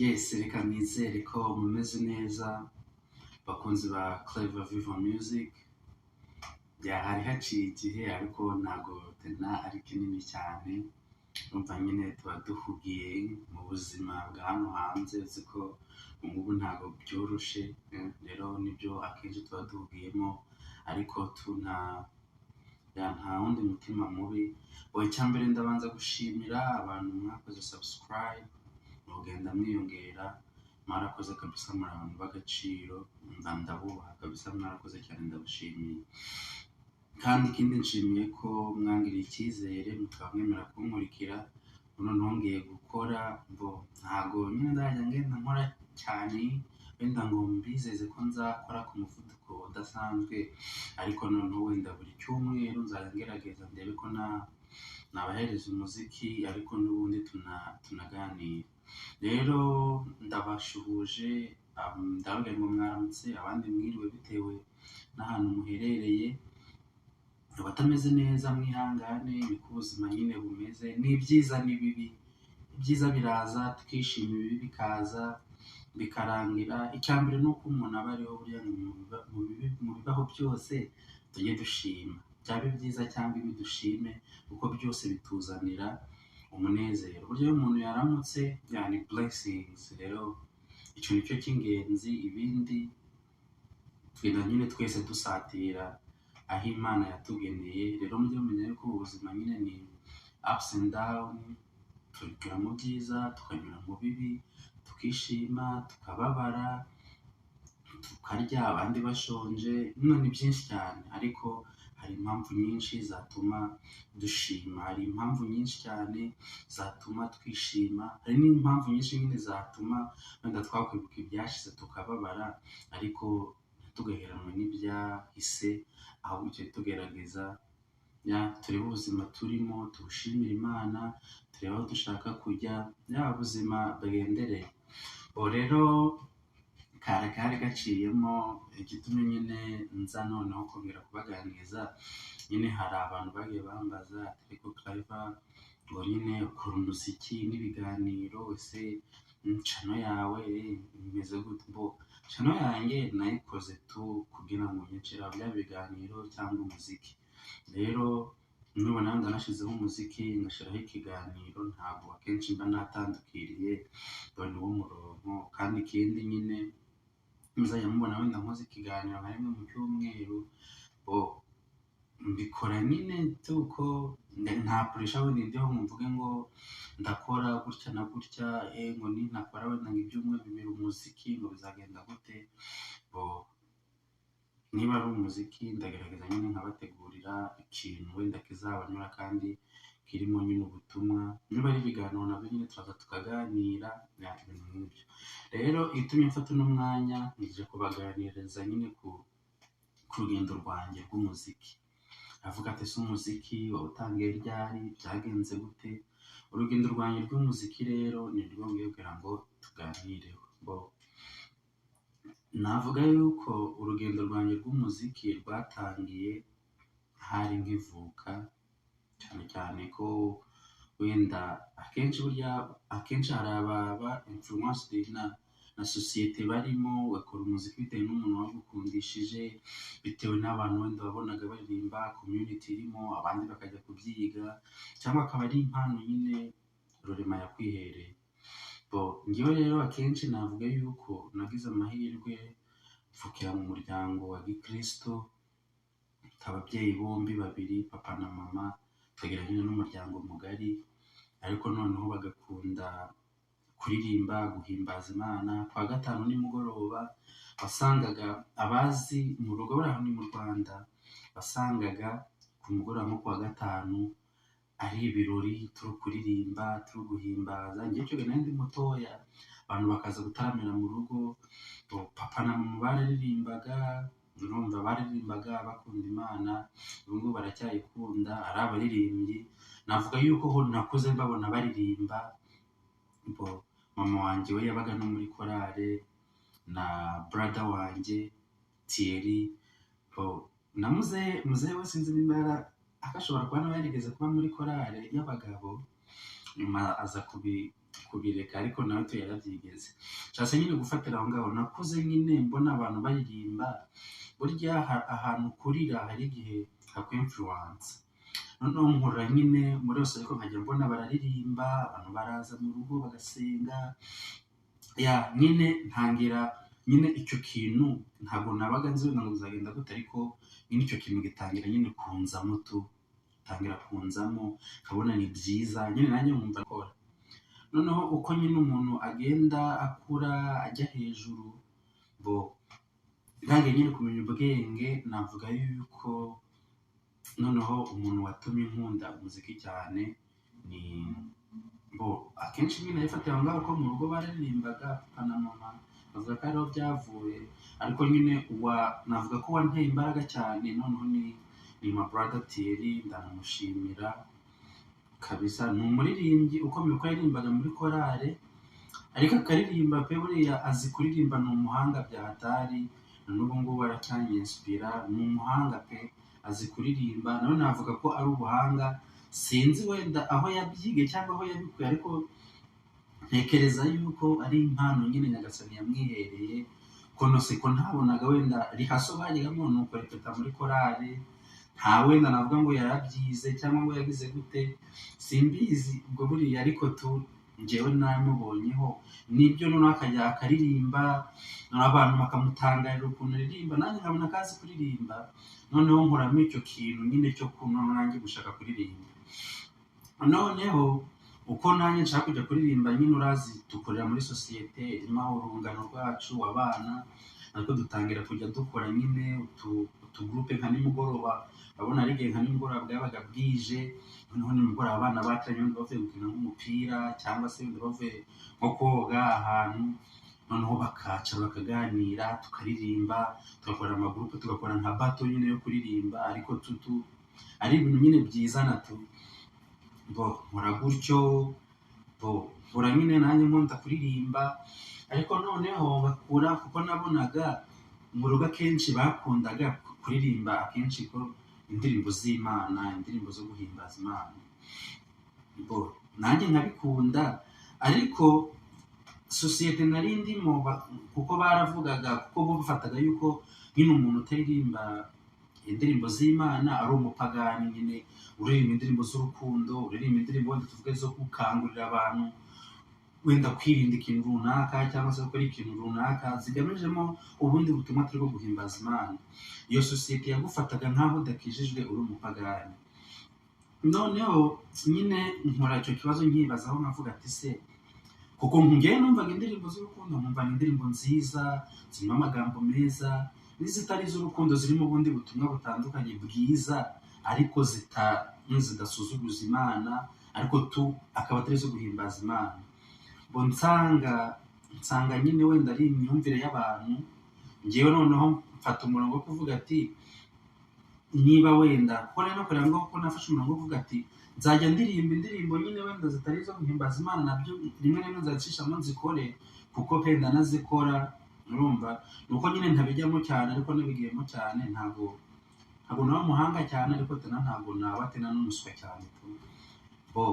Yes, reka nizere ko mumeze neza bakunzi ba Clever Viva Music. Hari haciye igihe ariko ntago tena ari kinini cyane, umva nyine tuba duhugiye mu buzima bwa hano hanze, uzi ko ubu ntago byoroshe, rero nibyo akenshi tuba duhugiyemo, ariko nta wundi mutima mubi. Icyambere ndabanza gushimira abantu mwakoze subscribe, mugenda mwiyongera, mwarakoze kabisa, muri abantu b'agaciro, ndabubaha kabisa, mwarakoze cyane, ndabashimiye. Kandi ikindi nshimiye ko mwangiriye icyizere mukaba mwemera kunkurikira. Noneho ngiye gukora ntago nyine ndajya ngenda nkora cyane, wenda ngo mbizeze ko nzakora ku muvuduko udasanzwe, ariko noneho wenda buri cyumweru nzajya ngerageza ndebe ko nabahereza umuziki, ariko n'ubundi tunaganira. Rero ndabashuhuje, ndababwira ngo mwaramutse, abandi mwiriwe bitewe n'ahantu muherereye. Abatameze neza mwihangane, niko ubuzima nyine bumeze, ni byiza n'ibibi. Ibyiza biraza tukishima, ibibi bikaza bikarangira. Icyambere ni uko umuntu aba ariho, burya mu bibaho byose tujye dushima, byaba byiza cyangwa ibi dushime, kuko byose bituzanira umunezero. Burya iyo umuntu yaramutse ni blessings. Rero icyo nicyo cy'ingenzi, ibindi twenda nyine twese dusatira aho Imana yatugeneye. Rero mujye mumenya yuko ubuzima nyine ni ups and down, tunyura mu byiza tukanyura mu bibi, tukishima tukababara, tukarya abandi bashonje, ni byinshi cyane, ariko hari impamvu nyinshi zatuma dushima, hari impamvu nyinshi cyane zatuma twishima, hari n'impamvu nyinshi nyine zatuma wenda twakwibuka ibyashize tukababara, ariko tugaheranwa n'ibyahise, ahubwo icyo tugerageza turebe ubuzima turimo, tubushimire Imana, turebe aho dushaka kujya, ubuzima bwendereye. Rero kari gaciyemo igitumye nyine nza noneho kongera kubaganiriza. Nyine hari abantu bagiye bambaza ariko Clever ngo nyine ukora umuziki n'ibiganiro, ese channel yawe imeze gute? Channel yanjye nayikoze kugira ngo nyinshira bya biganiro cyangwa umuziki. Rero nubona ndanashizeho umuziki ngashiraho ikiganiro, ntabwo akenshi mba natandukiriye dore uwo murongo. Kandi ikindi nyine muzajya mubona wenda nkoze ikiganiro nka rimwe mu cyumweru, mbikora nyine tuko nta pressure wenda ndiho mvuge ngo ndakora gutya na gutya, ngo nintakora wenda ibyumweru bibiri umuziki ngo bizagenda gute. Niba ari umuziki ndagerageza nyine nkabategurira ikintu wenda kizabanyura kandi kirimo nyine ubutumwa. Niba ari ibiganiro nabyo nyine turaza tukaganira, ibintu nk'ibyo. Rero itumye mfata n'umwanya nje kubaganiriza nyine ku rugendo rwanjye rw'umuziki. Avuga ati ese umuziki wawutangiye ryari, byagenze gute? Urugendo rwanjye rw'umuziki rero ni rwo ngiye kugira ngo tuganireho. Navuga yuko urugendo rwanjye rw'umuziki rwatangiye hari nkivuka, cyane cyane ko wenda akenshi hari ababa influenced na societe barimo, bakora umuziki bitewe n'umuntu wagukundishije, bitewe n'abantu wenda wabonaga baririmba, community irimo, abandi bakajya kubyiga, cyangwa akaba ari impano nyine rurema yakwihereye. Ngewe rero akenshi navuga yuko nagize amahirwe mvukira mu muryango wa gikristo, ababyeyi bombi babiri, papa na mama, tukagira nyine n'umuryango mugari, ariko noneho bagakunda kuririmba, guhimbaza Imana. Kwa gatanu nimugoroba wasangaga abazi mu rugo bari hano mu Rwanda, wasangaga ku mugoroba nko kwa gatanu ari ibirori, turi kuririmba, turi guhimbaza. Njye cyo nari ndi mutoya, abantu bakaza gutaramira mu rugo, papa na mama baririmbaga, urumva baririmbaga bakunda Imana, ubu baracyayikunda, ari abaririmbyi. Navuga yuko ho nakuze mbabona baririmba. Mama wanjye we yabaga no muri korale, na brother wanjye Thierry, na muzehe we sinzi niba akashobora kuba nawe yarigeze kuba muri korale y'abagabo, nyuma aza kubireka, ariko nawe to yarabyigeze. Nshaka nyine gufatira aho ngaho, nakuze nyine mbona abantu baririmba, burya ahantu kurira hari igihe hakwinfluence. Noneho nkura nyine muri yose, ariko nkajya mbona bararirimba, abantu baraza mu rugo bagasenga, ya nyine ntangira nyine icyo kintu ntabwo nabaga nzi wenda ngo bizagenda gute, ariko nyine icyo kintu gitangira nyine kunzamo tangira kunzamo, nkabona ni byiza nyine nanjye nkumva akora. Noneho uko nyine umuntu agenda akura ajya hejuru, bo ntangiye nyine kumenya ubwenge, navuga yuko noneho umuntu watumye nkunda umuziki cyane ni bo akenshi nyine yifatiye aho ngaho ko mu rugo baririmbaga, papa na mama bavuga ko ariho byavuye, ariko nyine navuga ko wanteye imbaraga cyane noneho ni my brother Thierry, ndanamushimira kabisa. Ni umuririmbyi ukomeye ko yaririmbaga muri korale, ariko akaririmba pe, buriya azi kuririmba, ni umuhanga bya hatari, n'ubu ngubu aracyanyinspira, ni umuhanga pe, azi kuririmba. Nawe navuga ko ari ubuhanga, sinzi wenda aho yabyigiye cyangwa aho yabikuye, ariko ntekereza yuko ari impano nyine Nyagasani yamwihereye, kono siko ntabonaga wenda rihaso bajyagamo ni ukurepeta muri korale, nta wenda navuga ngo yarabyize cyangwa ngo yagize gute, simbizi ubwo buriya, ariko njyewe namubonyeho nibyo, noneho akajya akaririmba, abantu bakamutangarira ukuntu aririmba, nanjye nkabona ko azi kuririmba, noneho nkuramo icyo kintu nyine cyo kunono nanjye gushaka kuririmba. Noneho uko nanjye nshaka kujya kuririmba, nyine urazi dukorera muri sosiyete irimo urungano rwacu abana, ariko dutangira kujya dukora nyine utugurupe nka nimugoroba, urabona ari igihe nka nimugoroba bwabaga bwije, noneho nimugoroba abana bacanye bavuye gukina nk'umupira cyangwa se bavuye nko koga ahantu, noneho bakaca bakaganira tukaririmba, tugakora amagurupe, tugakora nka bato nyine yo kuririmba, ariko ari ibintu nyine byiza bo nkora gutyo, bo nkora nyine nanjye nkunda kuririmba, ariko noneho bakura kuko nabonaga mu rugo akenshi bakundaga kuririmba akenshi ko indirimbo z'Imana, indirimbo zo guhimbaza Imana, bo nanjye nkabikunda, ariko sosiyete nari ndimo kuko baravugaga, kuko bo bafataga yuko nyine umuntu utaririmba indirimbo z'Imana ari umupagani, nyine uririmba indirimbo z'urukundo, uririmba indirimbo wenda tuvuge zo gukangurira abantu wenda kwirinda ikintu runaka cyangwa se gukora ikintu runaka zigamijemo ubundi butumwa turi bwo guhimbaza Imana, iyo sosiyete yagufataga nk'aho udakijijwe uri umupagani. Noneho nyine nkora icyo kibazo nkibazaho, nkavuga ati se kuko ngewe numvaga indirimbo z'urukundo nkumva ni indirimbo nziza zirimo amagambo meza, n'izitari iz'urukundo zirimo ubundi butumwa butandukanye bwiza, ariko zidasuzuguza Imana, ariko akaba atari zo guhimbaza Imana. Bo nsanga nyine wenda ari imyumvire y'abantu, ngewe noneho mfata umurongo wo kuvuga ati niba wenda kuko rero kureba ngo ko nafashe umurongo wo kuvuga ati nzajya ndirimba indirimbo nyine wenda zitari zo guhimbaza Imana, nabyo rimwe na rimwe nzazicishamo nzikore, kuko pe ndanazikora, urumva nuko nyine ntabijyamo cyane, ariko nabigiyemo cyane, ntabwo naba umuhanga cyane, ariko ntabwo naba n'umuswa cyane. Bo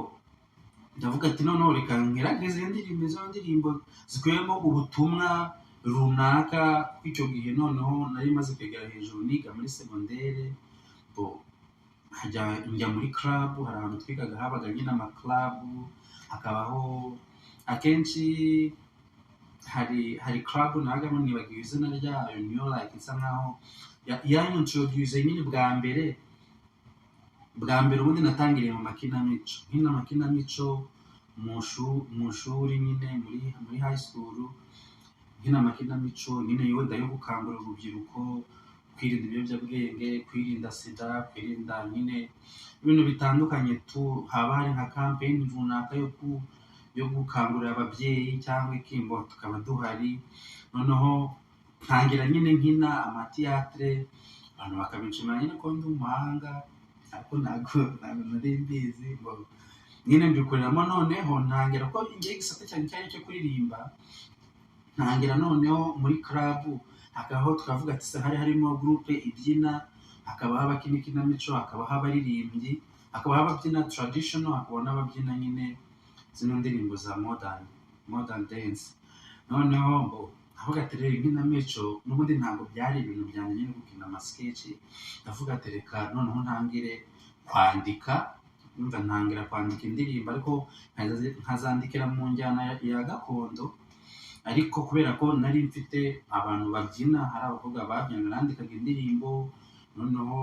ndavuga ati noneho reka ngerageze izo ndirimbo zikubiyemo ubutumwa runaka, kw'icyo gihe noneho nari maze kwegera hejuru niga muri segondere, bo njya muri club, hari ahantu twigaga habaga nyine amaclub, hakabaho akenshi hari club nagamo nibagiwe izina ryayo, niyo like isa nkaho yanyiintroduce nyine bwa mbere ubundi natangiriye mu makinamico, nkina amakinamico mu shuri nyine muri high school, nkina amakinamico nyine wenda yo gukangurira urubyiruko kwirinda ibiyobyabwenge, kwirinda sida, kwirinda nyine ibintu bitandukanye, haba hari nka campaign runaka yo gukangurira ababyeyi cyangwa ikimbo, tukaba duhari, noneho ntangira nyine nkina amatiyatre, abantu bakabinshimira nyine ko ndi umuhanga, ariko ntabwo nari mbizi, nyine mbikoreramo. Noneho ntangira ko ngiye igisata cyane cyo kuririmba, ntangira noneho muri club, hakabaho twavuga ati se harimo groupe ibyina, hakabaho abakina ikinamico, hakabaho abaririmbyi, hakabaho ababyina traditional, hakabaho n'ababyina nyine zino ndirimbo za modern dance. Noneho ngo avuga ati rero inkinamico n'ubundi ntabwo byari ibintu byanjye nyine gukina amasketch, ndavuga ati reka noneho ntangire kwandika, ntangira kwandika indirimbo ariko nkazandikira mu njyana ya gakondo, ariko kubera ko nari mfite abantu babyina, hari abakobwa babyina, nandikaga indirimbo noneho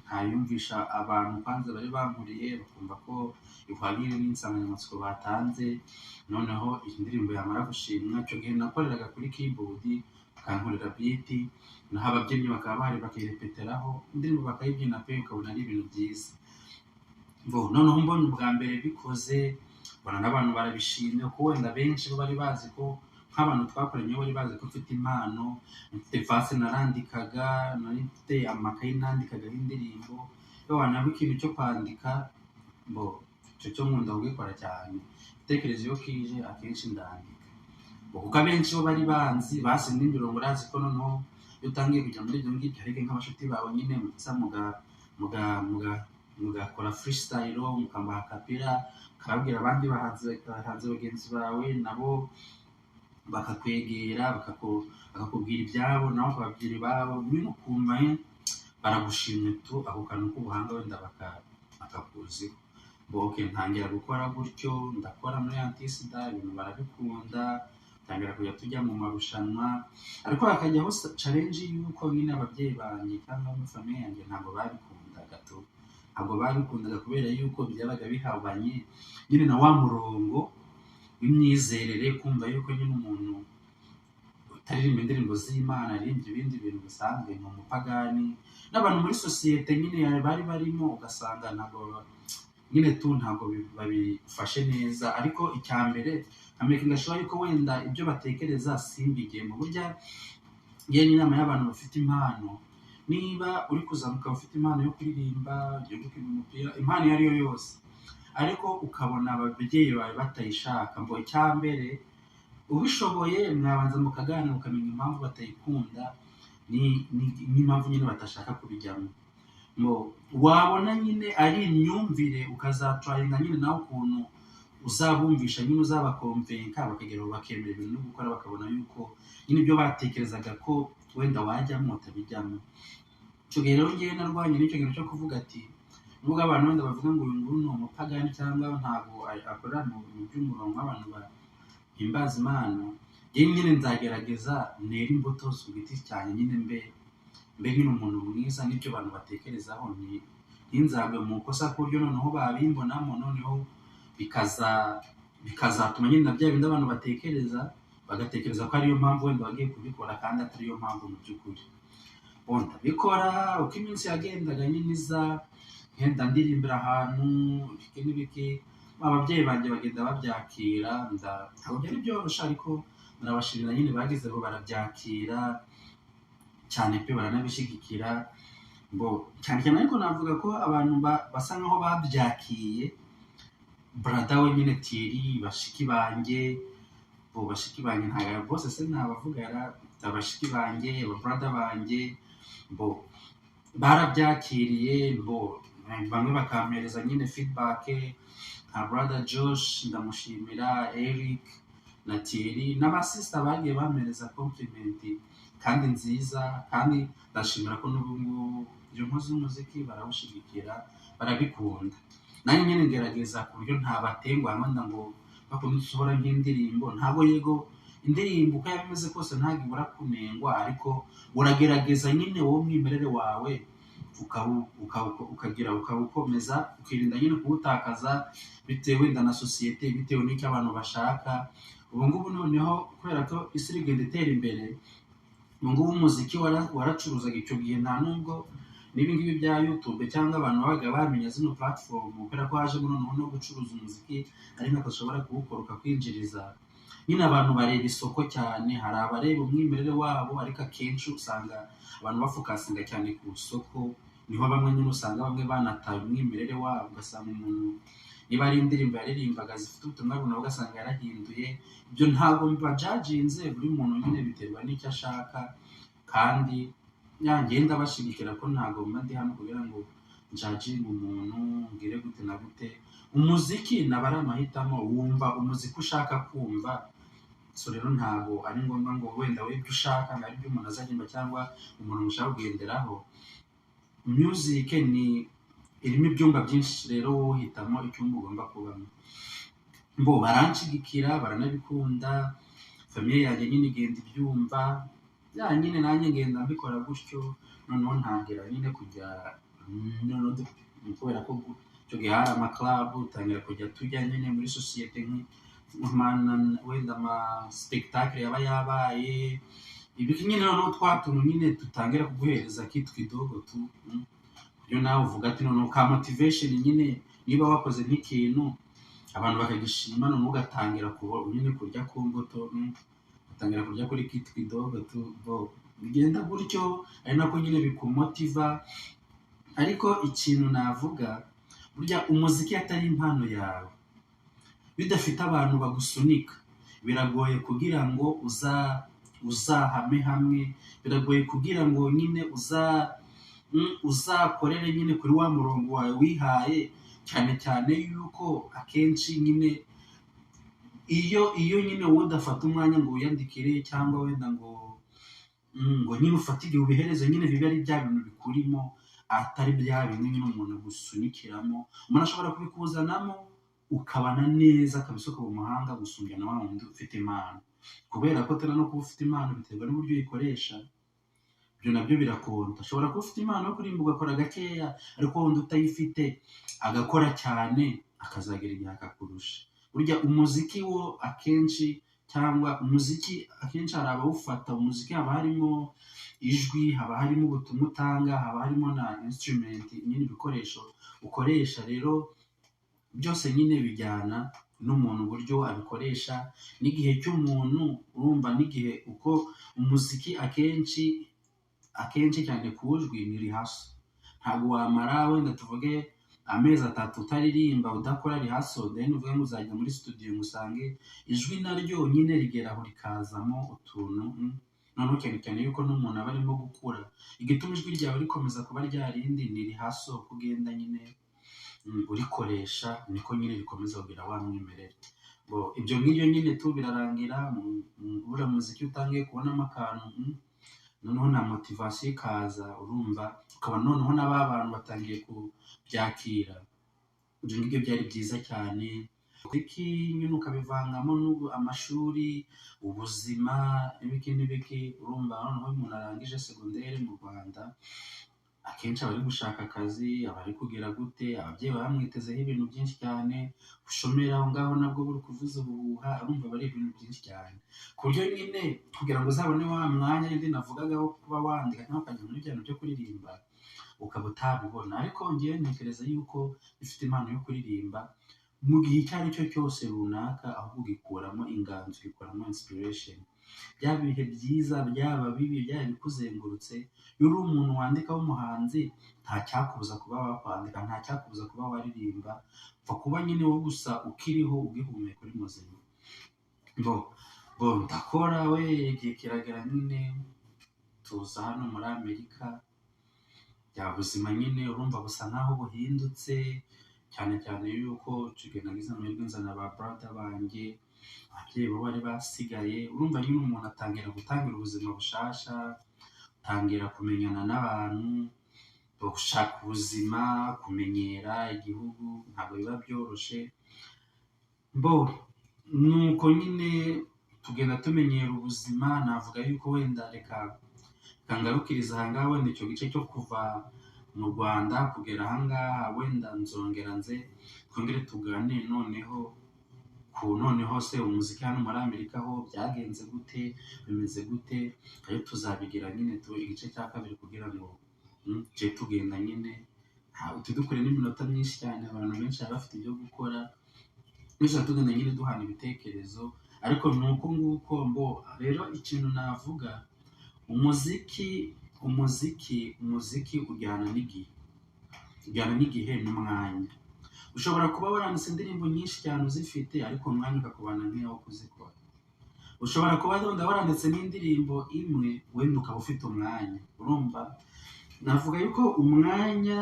ntayumvisha abantu kwanza bari bankuriye bakumva ko ihwanyije n'insanganyamatsiko batanze. Noneho iyi ndirimbo yamara gushimwa, icyo gihe nakoreraga kuri keyboard bakankorera beat, naho ababyinnyi bakaba bahari bakayirepeteraho indirimbo bakayibyina pe ukabona ari ibintu byiza. Noneho mbonye ubwa mbere bikoze mbona n'abantu barabishimye, kuko wenda benshi bo bari bazi ko nk'abantu twakoranye bari bazi ko mfite impano, mfite vase narandikaga, nari mfite amakayi nandikagaho indirimbo, iyo wanaba ikintu cyo kwandika icyo cyo nkunda kugikora cyane, ibitekerezo iyo kije akenshi ndandika, kuko abenshi bo bari basi n'imirongo urazi ko noneho iyo utangiye kujya muri ibyo ngibyo ariko nk'abashuti bawe nyine muza mugakora freestyle, mukamuha kapira, ukababwira abandi bahanzi bagenzi bawe, nabo bakakwegera bakakubwira ibyabo, nabo bakababwira ibabo, nyine ukumva baragushimye tu ako kantu k'ubuhanga wenda bakakuziho. Ntangira gukora gutyo, ndakora muri Antisida, ibintu barabikunda, tangira kujya tujya mu marushanwa, ariko hakajyaho challenge y'uko nyine ababyeyi banjye cyangwa muri famille yanjye ntabwo babikundaga kubera yuko byabaga bihabanye nyine na wa murongo w'imyizerere, kumva yuko nyine umuntu utaririmba indirimbo z'Imana aririmba ibindi bintu bisanzwe ni umupagani, n'abantu muri sosiyete nyine bari barimo ugasanga ntabwo babifashe neza. Ariko icya mbere amakinga ashobora yuko wenda ibyo batekereza simbigemo, burya ngiye inama y'abantu bafite impano, niba uri kuzamuka ufite impano yo kuririmba, yo gukina umupira, impano iyo ari yo yose, ariko ukabona ababyeyi bawe batayishaka, icya mbere ubishoboye mwabanza mukaganira ukamenya impamvu batayikunda, n'impamvu nyine batashaka kubijyamo. Wabona nyine ari imyumvire ukazatrayinga nyine nawe ukuntu uzabumvisha, nyine uzabakomvenka bakagera bakemera ibintu no gukora, bakabona yuko nyine ibyo batekerezaga ko wenda wajyamo utabijyamo. Icyo gihe rero ngewe narwanye n'icyo kintu cyo kuvuga ati nubwo abantu wenda bavuga ngo uyu nguyu ni umupagani cyangwa ntabwo akorera mu by'umurongo w'abantu bahimbaza Imana, ngewe nyine nzagerageza nera imbuto ku giti cyanjye, nyine mbe nyine umuntu mwiza n'ibyo abantu batekerezaho, ntinzagwe mu kosa ku buryo noneho babimbonamo, noneho bikazatuma nyine na bya bindi abantu bagatekereza ko ariyo mpamvu wenda bagiye kubikora kandi atariyo mpamvu mu by'ukuri. Ndabikora uko iminsi yagendaga nyine nkenda ndirimbira ahantu n'ibiki, ababyeyi banjye bagenda babyakira, ntabwo byari byoroshye ariko narabashimira nyine bagize ngo barabyakira cyane pe, baranabishyigikira. Cyane cyane ariko navuga ko abantu basa nkaho babyakiye brada we nyine Thierry, bashiki banjye ntabwo bose se ntabavugara, abashiki banjye, ababrada banjye barabyakiriye, bamwe bakampereza nyine feedback, nka brother Josh ndamushimira, Eric na Thierry n'abasista bagiye bampereza compliment kandi nziza, kandi ndashimira ko n'ubu ngubu ibyo nkoze umuziki barawushyigikira, barabikunda. Nanjye nyine ngerageza ku buryo ntabatenguha wenda ngo bakunda usohora nk'indirimbo, ntabwo yego indirimbo uko yaba imeze kose ntabwo ibura kunengwa, ariko uragerageza nyine wowe umwimerere wawe ukawukomeza, ukirinda nyine kuwutakaza bitewe wenda na sosiyete, bitewe n'icyo abantu bashaka. Ubu ngubu noneho kubera ko isi iri kugenda itera imbere, ubu ngubu umuziki waracuruzaga icyo gihe, nta nubwo n'ibingibi bya YouTube cyangwa abantu babaga bamenya zino platform, kubera ko hajemo noneho no gucuruza umuziki ari nako ushobora kuwukora ukakwinjiriza. Nyine abantu bareba isoko cyane, hari abareba umwimerere wabo, ariko akenshi usanga abantu bafokasinga cyane ku isoko, niho bamwe nyine usanga bamwe banataye umwimerere wabo, ugasanga umuntu niba ari indirimbo yaririmbaga zifite ubutumwa runaka ugasanga yarahinduye. Ibyo ntabwo mbajajinze, buri muntu nyine biterwa n'icyo ashaka, kandi ngenda bashyigikira ko ntabwo mba ndi hano kugira ngo judging umuntu ngire gute na gute. Umuziki naba ari amahitamo, wumva umuziki ushaka kumva. So rero ntabwo ari ngombwa ngo wenda wibyo ushaka ngo aribyo umuntu azaririmba cyangwa umuntu mushaka kugenderaho. Music ni irimo ibyumba byinshi, rero wowe uhitamo icyumba ugomba kubamo. Bo baranshigikira, baranabikunda, famiye yanjye nyine igenda ibyumva, ya nyine nanjye ngenda mbikora gutyo. Noneho ntangira nyine kujya kubera ko icyo gihe hari amaclub, utangira kujya tujya nyine muri sosiyete wenda spectacle yaba yabaye ibiki nyine. Noneho twatuntu nyine tutangira kuguhereza kitwa kidogo tu, iyo nawe uvuga ati noneho ka motivation nyine, niba wakoze nk'ikintu abantu bakagishima, noneho ugatangira nyine kurya ku mbuto, utangira kurya kuri kitwa kidogo tu. Bigenda gutyo, ari nako nyine bikumotiva. Ariko ikintu navuga, burya umuziki atari impano yawe, bidafite abantu bagusunika, biragoye kugira ngo uzahame hamwe, biragoye kugira ngo nyine uzakorere nyine kuri wa murongo wawe wihaye. Cyane cyane yuko akenshi nyine iyo nyine wowe udafata umwanya ngo wiyandikire cyangwa wenda ngo nyine ufate igihe ubihereze, nyine biba ari bya bintu bikurimo, atari bya bintu nyine umuntu agusunikiramo. Umuntu ashobora kubikuzanamo ukabana neza kabisa, ukaba umuhanga gusumbya na wa wundi ufite impano. Kubera ko tena no kuba ufite impano biterwa n'uburyo uyikoresha, ibyo nabyo birakonta. Ushobora kuba ufite impano yo kuririmba ugakora gakeya, ariko wundi utayifite agakora cyane akazagera igihe akakurusha. Burya umuziki wo akenshi, cyangwa umuziki akenshi hari abawufata, umuziki haba harimo ijwi, haba harimo ubutumwa utanga, haba harimo na instrument nyine ibikoresho ukoresha. Rero byose nyine bijyana n'umuntu uburyo abikoresha n'igihe cy'umuntu, urumva n'igihe uko umuziki akenshi cyane kujwi ni rihaso. Ntabwo wamara wenda tuvuge amezi 3 utaririmba udakora rihaso, then uvuge ngo uzajya muri studio musange ijwi naryo nyine rigeraho rikazamo utuntu. Noneho cyane yuko n'umuntu aba arimo gukura, igituma ijwi ryawe rikomeza kuba ryarindi ni rihaso, kugenda nyine urikoresha, niko nyine rikomeza kugira wa mwimerere. Ibyo ngibyo nyine tu birarangira, buriya muziki utangiye kubonamo akantu, noneho na motivation ikaza, urumva ukaba noneho n'aba bantu batangiye kubyakira. Ibyo ngibyo byari byiza cyane. Muziki nyine ukabivangamo amashuri, ubuzima n'ibiki, urumva noneho umuntu arangije segondere mu Rwanda, akenshi aba ari gushaka akazi, aba ari kugira gute, ababyeyi baba bamwitezeho ibintu byinshi cyane, ubushomeri aho ngaho nabwo buri kuvuza ubuhuha, urumva aba ari ibintu byinshi cyane, ku buryo nyine kugira ngo uzabone wa mwanya nyine navugaga wo kuba wandika cyangwa ukajya muri bya bintu byo kuririmba, ukaba utabibona. Ariko njyewe ntekereza yuko ufite impano yo kuririmba, mu gihe icyo ari cyo cyose runaka, ahubwo ugikuramo inganzo, ugikuramo inspiration. Byaba ibihe byiza, byaba bibi, byaba bikuzengurutse, iyo uri umuntu wandika w'umuhanzi, nta cyakubuza kuba wakwandika, nta cyakubuza kuba waririmba, upfa kuba nyine wowe gusa ukiriho ugihumeka uri muzima. Ndakora we, igihe kiragera nyine tuza hano muri Amerika, bya buzima nyine urumva busa nkaho buhindutse, cyane cyane yuko tugenda ngize amahirwe nzana ba brother banjye, ababyeyi bo bari basigaye. Urumva nyine umuntu atangira gutangira ubuzima bushasha, utangira kumenyana n'abantu, gushaka ubuzima, kumenyera igihugu, ntabwo biba byoroshye. Nuko nyine tugenda tumenyera ubuzima. Navuga yuko wenda reka ngarukiriza ahangaha, wenda icyo gice cyo kuva mu Rwanda kugera ahangaha, wenda nzongera twongere tugane noneho se umuziki hano muri Amerika ho byagenze gute, bimeze gute. Ayo tuzabigira nyine igice cya kabiri, kugira ngo tujye tugenda nyine tudukure n'iminota myinshi cyane, abantu benshi baba bafite ibyo gukora, twese tugenda nyine duhana ibitekerezo. Ariko ni uko nguko. Rero ikintu navuga, umuziki ujyana n'igihe n'umwanya. Ushobora kuba waranditse indirimbo nyinshi cyane uzifite, ariko umwanya ukakubana nk'iyo wo kuzikora. Ushobora kuba waranditse n'indirimbo imwe, wenda ukaba ufite umwanya. Urumva navuga yuko umwanya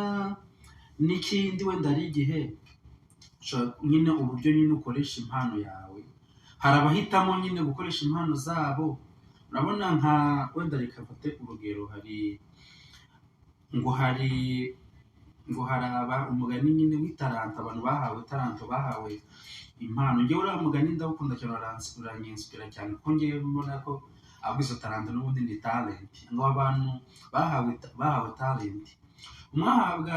n'ikindi wenda ari igihe nyine uburyo nyine ukoresha impano yawe, hari abahitamo nyine gukoresha impano zabo. Urabona nka wenda reka mfate urugero, haraba umugani nyine w'italanta, abantu bahawe talanta, bahawe impano. Njyewe uriya mugani ndawukunda cyane, uranyinsipira cyane, kuko njyewe mbona ko ahubwo izo talanta n'ubundi ni talent. ngo abantu bahawe talent, umwe ahabwa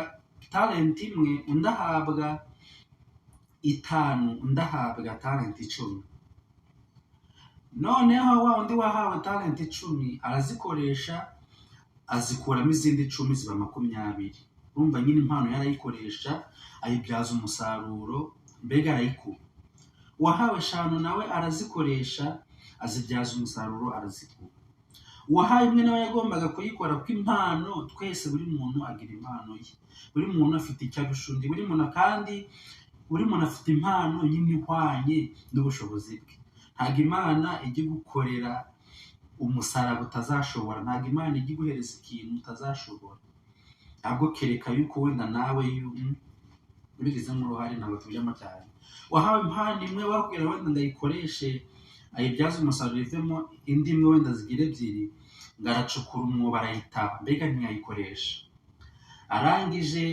talent imwe, undi ahabwa 5, undi ahabwa talent 10. noneho wa undi wahawe talent 10 arazikoresha, azikuramo izindi 10 ziba 20. urumva nyine impano yarayikoresha, ayibyaza umusaruro, mbega arayikuba. uwahawe 5 nawe arazikoresha, azibyaza umusaruro, arazikuba. uwahawe imwe nawe yagombaga kuyikora, kuko impano, twese buri muntu agira impano ye, buri muntu afite icyo arusha undi, buri muntu afite impano nyine ihwanye n'ubushobozi bwe. ntabwo Imana ijya gukorera umusaraba utazashobora, ntabwo Imana ijya guhereza ikintu utazashobora, ahubwo kereka yuko wenda nawe ubigizemo uruhare, ntabwo tubijyamo cyane. wahawe impano imwe, wakubwira wenda ngo ayikoreshe, ayibyaze umusaruro, ivemo indi imwe wenda zigira 2, ngo aracukura umwobo arayitaba, mbega ntiyayikoresha. arangije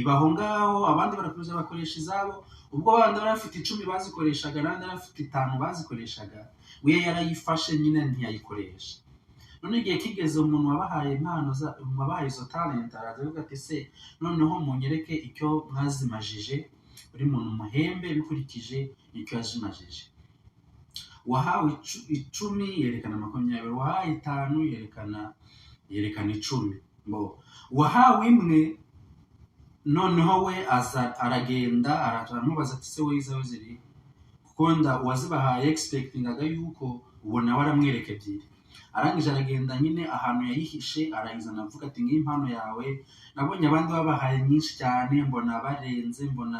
ibaho ngaho, abandi barakomeza bakoresha izabo. ubwo abandi bari bafite 10 bazikoreshaga, n'abandi bari bafite 5 bazikoreshaga, we yarayifashe nyine ntiyayikoresha. none igihe kigeze, umuntu wabahaye impano wabahaye izo talent araza avuga ati, se noneho munyereke icyo mwazimajije, buri muntu muhembe bikurikije icyo yazimajije. wahawe 10 yerekana 20, wahawe 5 yerekana 10. wahawe imwe, noneho we aragenda aramubaza ati, se we izawe ziri? kuko uwazibahaye expectingaga yuko ubona waramwereka 2. arangije aragenda nyine ahantu yayihishe, arayizana avuga ati, ngiyi impano yawe, nabonye abandi babahaye nyinshi cyane, mbona barenze, mbona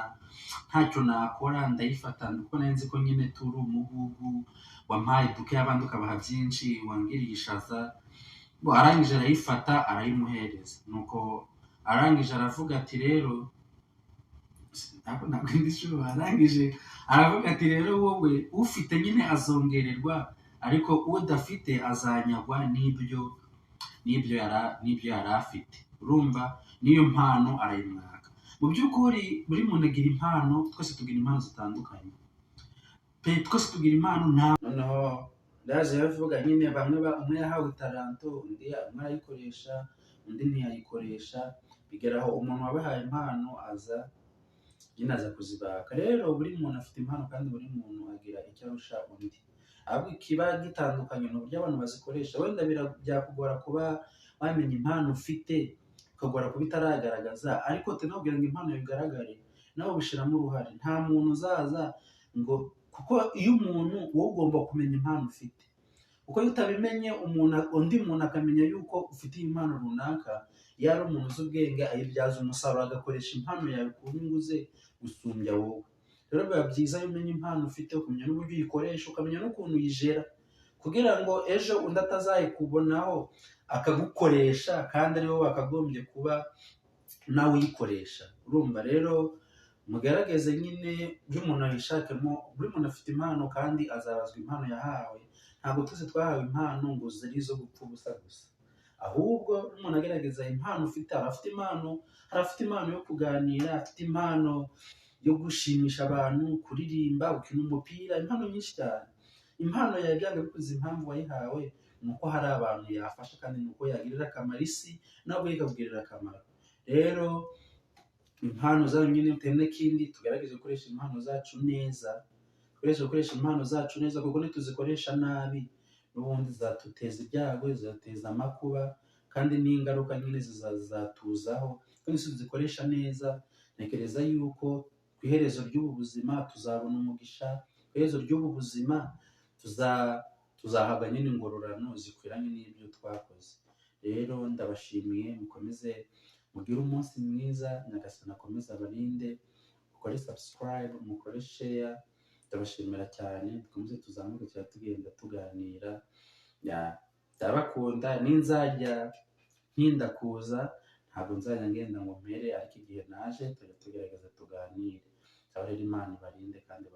ntacyo nakora, ndayifata, kuko nari nzi ko nyine turi umugugu, wampaye duke abandi ukabaha byinshi, wangiriye ishaza. arangije arayifata, arayimuhereza. nuko arangije aravuga ati, rero arangije aravuga ati, rero wowe ufite nyine azongererwa, ariko udafite azanyagwa n'ibyo yari afite. urumva niyo mpano arayimwaka. mu by'ukuri buri muntu agira impano, twese tugira impano zitandukanye twese tugira impano. noneho ndaje yavuga nyine, umwe yahawe taranto, undi arayikoresha, undi ntiyayikoresha, bigeraho umuntu wabahaye impano aza kuzibaka. rero buri muntu afite impano, kandi buri muntu agira icyo arusha undi, ahubwo ikiba gitandukanye ni uburyo abantu bazikoresha. wenda byakugora kuba wamenya impano ufite, ukagora kuba itaragaragaza, ariko tunabwira ngo impano bigaragare, nawe ubishyiramo uruhare. nta muntu uzaza ngo, kuko iyo umuntu wowe ugomba kumenya impano ufite, kuko iyo utabimenye, undi muntu akamenya yuko ufite impano runaka, iyo ari umuntu uzi ubwenge, ayibyaza umusaruro, agakoresha impano yawe ku nyungu ze gusumbya wowe. rero biba byiza iyo umenya impano ufite, ukamenya n'uburyo uyikoresha, ukamenya n'ukuntu uyijera, kugira ngo ejo undi atazayikubonaho akagukoresha, kandi ari wowe wakagombye kuba nawe uyikoresha. urumva rero mugerageze nyine, buri muntu ayishakemo. buri muntu afite impano, kandi azabazwa impano yahawe. ntabwo twese twahawe impano ngo ziri izo gupfa ubusa gusa, ahubwo umuntu agerageza impano ufite. hari afite impano yo kuganira, afite impano yo gushimisha abantu, kuririmba, gukina umupira, impano nyinshi cyane. impano yawe byanga bikuze, impamvu wayihawe ni uko hari abantu yafasha, kandi ni uko yagirira akamaro isi, nawe ikakugirira akamaro. rero impano zawe nyine, bitewe n'ikindi, tugerageze gukoresha impano zacu neza, kuko nituzikoresha nabi, n'ubundi zizatuteza ibyago, zizateza amakuba, kandi n'ingaruka nyine zizatuzaho. kandi si tuzikoresha neza, ntekereza yuko ku iherezo ry'ubu buzima tuzabona umugisha, ku iherezo ry'ubu buzima tuzahabwa nyine ingororano zikwiranye n'ibyo twakoze. rero ndabashimiye, mukomeze mugire umunsi mwiza, nyagasani akomeze abarinde, mukore subscribe, mukore share. ndabashimira cyane, dukomeze tuzamuke tugenda tuganira, ndabakunda. ninzajya ntinda kuza, ntabwo nzajya ngenda ngo mpere, ariko igihe naje tujya tugerageza tuganire. Cyaba rero Imana ibarinde kandi